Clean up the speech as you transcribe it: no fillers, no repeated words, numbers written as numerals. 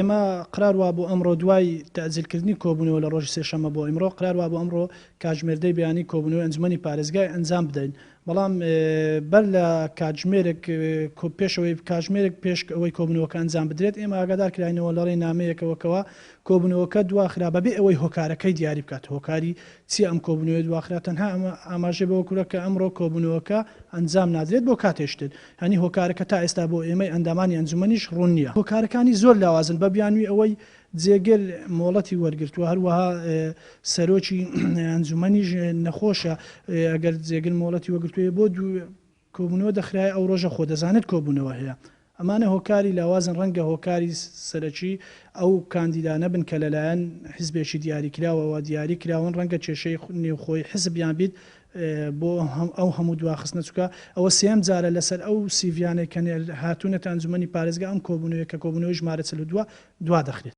ئێمە قرار وا بۆ ئەمڕۆ دوای تەعجیلکردنی کۆبوونەوە لە ڕۆژی سێشەممە بۆ ئیمڕۆ قرار وا بۆ ئەمڕۆ کاتژمێردەی بەیانی کۆبوونەوە ئەنجومەنی پارێزگای ئەنجام بدەین بەڵام بەر لە کاتژمێرێک پێشەوەی کاتژمێرێک پێش ئەوەی کۆبوونەوەکە ئەنجام بدرێت ئێمە ئاگادار کراینەوە لەڕێی نامەیەکەوەکەوە کۆبوونەوەکە دواخرا بەبێ ئەوەی هۆکارەکەی دیاری بکات هۆکاری چی ئەم کۆبوونەوەی دواخرا تەنها ئەمە ئاماژێ بەوە کوورە کە ئەمڕۆ کۆبوونەوەکە ئەنجام نادرێت بۆ کاتێشتن هەنی هۆکارەکە تا ئێستا بۆ ئێمەی ئەندامانی ئەنجومەنیش ڕوون نییە هۆکارەکانی زۆر لاوازن بە بیانوی ئەوەی جێگەر مۆڵەتی وەرگرتووە هەروەها سەرۆکی ئەنجومەنیش نەخۆشە ئەگەر جێگر مۆڵەتی وەگرتووە بۆ دوو کۆبوونەوە دەخرای ئەو ڕۆژە خۆ دەزانێت کۆبوونەوە هەیە ئەمانە هۆکاری لاوازن ڕەنگە هۆکاری سەرەکی ئەو کاندیدانە بن کە لەلایەن حیزبێکی دیاریکراوەوە دیاری کراون ڕەنگە کێشەی نێوخۆی حزبیان بیت بۆ ئەو هەموو دواخستنە چووکە ئەوە سێم جارە لەسەر ئەو سیڤیانێک کە هاتوونەتە ئەنجومەنی پارێزگا ئەم کۆبوونەوەی کە کۆبوونەوەی ژمارە 42 دوا دەخرێت